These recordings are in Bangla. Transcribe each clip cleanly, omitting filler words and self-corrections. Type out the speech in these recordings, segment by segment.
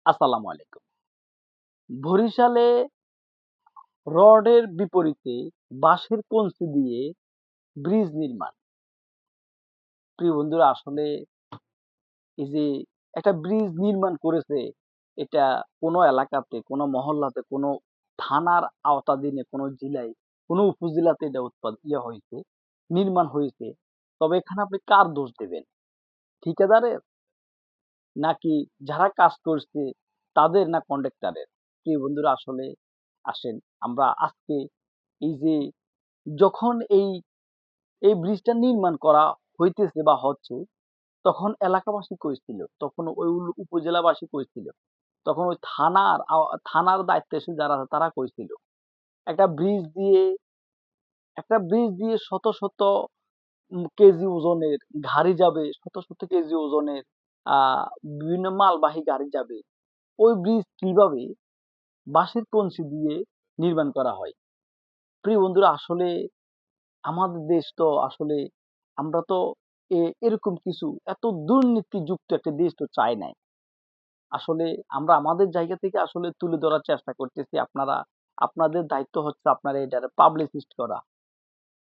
আসসালামু আলাইকুম। বরিশালে রডের বিপরীতে বাঁশের কঞ্চি দিয়ে ব্রিজ নির্মাণ। প্রিয় বন্ধুরা আসলে এই যে একটা ব্রিজ নির্মাণ করেছে, এটা কোনো এলাকাতে, কোনো মহল্লাতে, কোনো থানার আওতাধীনে, কোনো জেলায়, কোনো উপজেলাতে এটা হইছে, নির্মাণ হয়েছে। তবে এখানে আপনি কার দোষ দেবেন? ঠিকাদারের? নাকি যারা কাজ করছে তাদের না কন্ট্রাক্টরের? প্রিয় বন্ধুরা আসলে আসেন আমরা আজকে এই যে যখন এই ব্রিজটা নির্মাণ করা হইতেছে বা হচ্ছে তখন এলাকাবাসী কই ছিল? তখন ওই উপজেলাবাসী কই ছিল? তখন ওই থানার দায়িত্বশীল যারা আছে তারা কই ছিল? একটা ব্রিজ দিয়ে একটা ব্রিজ দিয়ে শত শত কেজি ওজনের গাড়ি যাবে, শত শত কেজি ওজনের আহ বিভিন্ন মালবাহী গাড়ি যাবে। ওই ব্রিজ কিভাবে বাঁশের কঞ্চি দিয়ে নির্মাণ করা হয়? প্রিয় বন্ধুরা আসলে আমাদের দেশ তো আসলে আমরা তো এরকম কিছু এত দুর্নীতিযুক্ত একটা দেশ তো চাই নাই। আসলে আমরা আমাদের জায়গা থেকে আসলে তুলে ধরার চেষ্টা করতেছি। আপনাদের দায়িত্ব হচ্ছে আপনারা এটার পাবলিসিস্ট করা।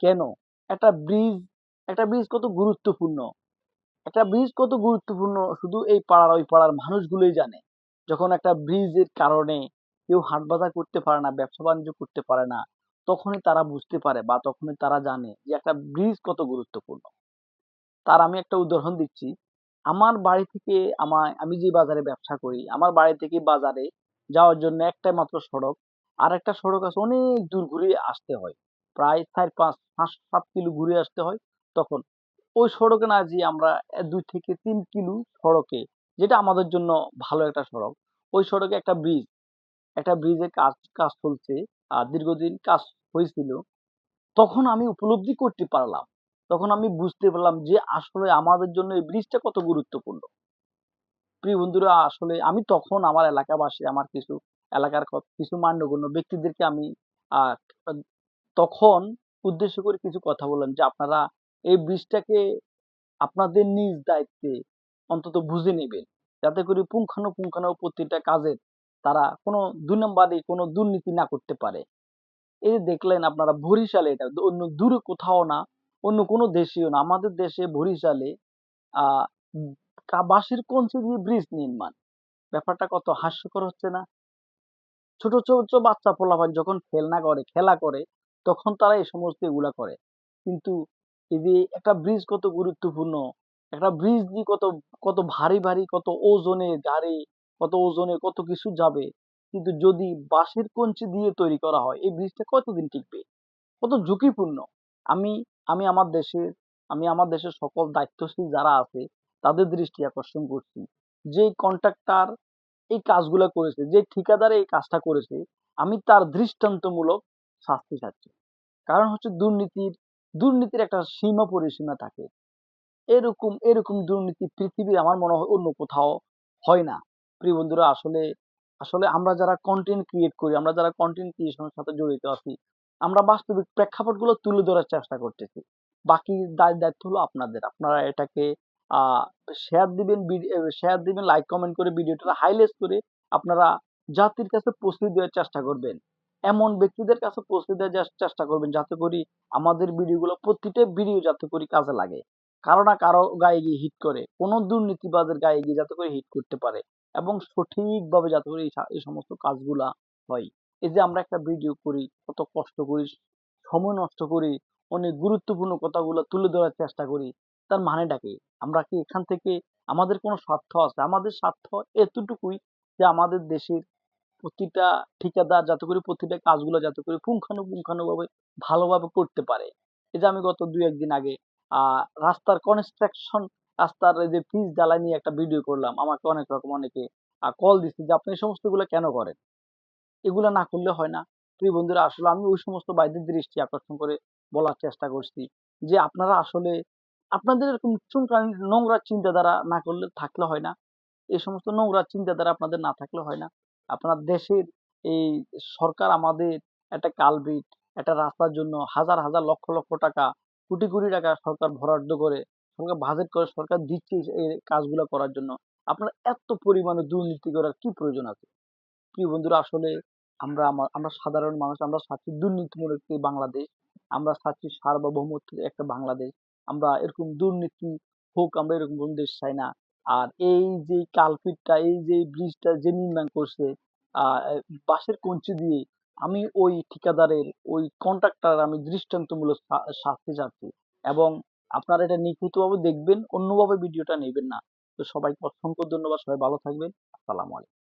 কেন? একটা ব্রিজ একটা ব্রিজ কত গুরুত্বপূর্ণ। একটা ব্রিজ কত গুরুত্বপূর্ণ শুধু এই পাড়ার ওই পাড়ার মানুষগুলোই জানে। যখন একটা ব্রিজের কারণে কেউ হাট বাজার করতে পারে না, ব্যবসা বাণিজ্য করতে পারে না, তখনই তারা বুঝতে পারে বা তখনই তারা জানে যে একটা ব্রিজ কত গুরুত্বপূর্ণ। তার আমি একটা উদাহরণ দিচ্ছি। আমার বাড়ি থেকে আমি যে বাজারে ব্যবসা করি, আমার বাড়ি থেকে বাজারে যাওয়ার জন্য একটাই মাত্র সড়ক। আরেকটা সড়ক আছে অনেক দূর ঘুরে আসতে হয়। প্রায় 4, 5, 7 কিলো ঘুরে আসতে হয়। তখন ওই সড়কে না যেয়ে আমরা 2 থেকে 3 কিলো সড়কে, যেটা আমাদের জন্য ভালো একটা সড়ক, ওই সড়কে একটা ব্রিজের কাজ কাজ চলছে। দীর্ঘদিন কাজ হয়েছিল। তখন আমি উপলব্ধি করতে পারলাম। তখন আমি বুঝতে পারলাম যে আসলে আমাদের জন্য এই ব্রিজটা কত গুরুত্বপূর্ণ। প্রিয় বন্ধুরা আসলে আমি তখন আমার এলাকাবাসী, আমার কিছু এলাকার কিছু মান্যগণ্য ব্যক্তিদেরকে আমি আহ তখন উদ্দেশ্য করে কিছু কথা বললাম যে আপনারা এই ব্রিজটাকে আপনাদের নিজ দায়িত্বে অন্তত বুঝে নেবেন, যাতে করে পুঙ্খানুপুঙ্খানু প্রতিটা কাজের তারা কোনো 2 নম্বরই কোনো দুর্নীতি না করতে পারে। এই যে দেখলেন আপনারা বরিশালে, এটা অন্য দূরে কোথাও না, অন্য কোনো দেশেও না, আমাদের দেশে বরিশালে আহ বাঁশের কঞ্চি দিয়ে ব্রিজ নির্মাণ। ব্যাপারটা কত হাস্যকর হচ্ছে না? ছোট ছোট বাচ্চা পোলাপান যখন খেলা করে তখন তারা এই সমস্ত এগুলা করে। কিন্তু এই যে একটা ব্রিজ কত গুরুত্বপূর্ণ, একটা ব্রিজ দিয়ে কত কত ভারী ভারী কত ওজনের গাড়ি, কত ওজনের কত কিছু যাবে। কিন্তু যদি বাঁশের কঞ্চি দিয়ে তৈরি করা হয় এই ব্রিজটা কতদিন টিকবে? কত ঝুঁকিপূর্ণ। আমি আমি আমার দেশের আমি আমার দেশের সকল দায়িত্বশীল যারা আছে তাদের দৃষ্টি আকর্ষণ করছি। যে কন্ট্রাক্টর এই কাজগুলা করেছে, যে ঠিকাদার এই কাজটা করেছে, আমি তার দৃষ্টান্তমূলক শাস্তি চাচ্ছি। কারণ হচ্ছে দুর্নীতির একটা সীমা পরিসীমা থাকে। এরকম এরকম দুর্নীতি পৃথিবীর আমার মনে হয় অন্য কোথাও হয় না। প্রিয় বন্ধুরা আসলে আসলে আমরা যারা কন্টেন্ট ক্রিয়েট করি, আমরা যারা কন্টেন্ট ক্রিয়েশনের সাথে জড়িত আছি, আমরা বাস্তবিক প্রেক্ষাপটগুলো তুলে ধরার চেষ্টা করতেছি। বাকি দায়িত্ব হলো আপনাদের। আপনারা এটাকে আহ শেয়ার দিবেন, লাইক কমেন্ট করে ভিডিওটা হাইলাইট করে আপনারা জাতির কাছে পৌঁছে দেওয়ার চেষ্টা করবেন। এমন ব্যক্তিদের কাছে পৌঁছে দেওয়ার চেষ্টা করবেন যাতে করি আমাদের ভিডিওগুলো, প্রতিটা ভিডিও যাতে করি কাজে লাগে। কারো না কারো গায়ে গিয়ে হিট করে, কোনো দুর্নীতিবাজের গায়ে গিয়ে যাতে করে হিট করতে পারে এবং সঠিকভাবে যাতে করে এই সমস্ত কাজগুলা হয়। এই যে আমরা একটা ভিডিও করি, কত কষ্ট করি, সময় নষ্ট করি, অনেক গুরুত্বপূর্ণ কথাগুলো তুলে ধরার চেষ্টা করি, তার মানেটা কি? আমরা কি এখান থেকে আমাদের কোনো স্বার্থ আছে? আমাদের স্বার্থ এতটুকুই যে আমাদের দেশের প্রতিটা ঠিকাদার যাতে করে প্রতিটা কাজগুলো যাতে করে পুঙ্খানুপুঙ্খানুভাবে ভালোভাবে করতে পারে। এই যে আমি গত 2-1 দিন আগে রাস্তার কনস্ট্রাকশন, রাস্তার এই যে পিচ ঢালাই নিয়ে একটা ভিডিও করলাম। আমাকে অনেকে কল দিচ্ছে যে আপনি এই সমস্ত গুলো কেন করেন? এগুলা না করলে হয় না। প্রিয় বন্ধুরা আসলে আমি ওই সমস্ত ভাইদের দৃষ্টি আকর্ষণ করে বলার চেষ্টা করছি যে আপনারা আসলে আপনাদের এরকম চুনকানি নোংরা চিন্তাধারা না করলে থাকলে হয় না। এই সমস্ত নোংরা চিন্তাধারা আপনাদের না থাকলে হয় না। আপনার দেশের এই সরকার আমাদের একটা কালভিট, একটা রাস্তার জন্য হাজার হাজার লক্ষ লক্ষ টাকা, কোটি কোটি টাকা সরকার বরাদ্দ করে, সরকার বাজেট করে, সরকার দিচ্ছে এই কাজগুলো করার জন্য। আপনার এত পরিমাণে দুর্নীতি করার কি প্রয়োজন আছে? প্রিয় বন্ধুরা, আসলে আমরা সাধারণ মানুষ, আমরা চাচ্ছি দুর্নীতিমুক্ত একটি বাংলাদেশ, আমরা চাচ্ছি সার্বভৌমত্বের একটা বাংলাদেশ, আমরা এরকম দুর্নীতি হোক, আমরা এরকম কোন দেশ চাই না। আর এই যে কালপিটটা, এই যে ব্রিজটা যে নির্মাণ করছে বাঁশের কঞ্চি দিয়ে, আমি ওই ঠিকাদারের, ওই কন্ট্রাক্টর আমি দৃষ্টান্তমূলক শাস্তি চাচ্ছি। এবং আপনারা এটা নিখুঁতভাবে দেখবেন, অন্যভাবে ভিডিওটা নেবেন না। তো সবাইকে অসংখ্য ধন্যবাদ, সবাই ভালো থাকবেন। আসসালামু আলাইকুম।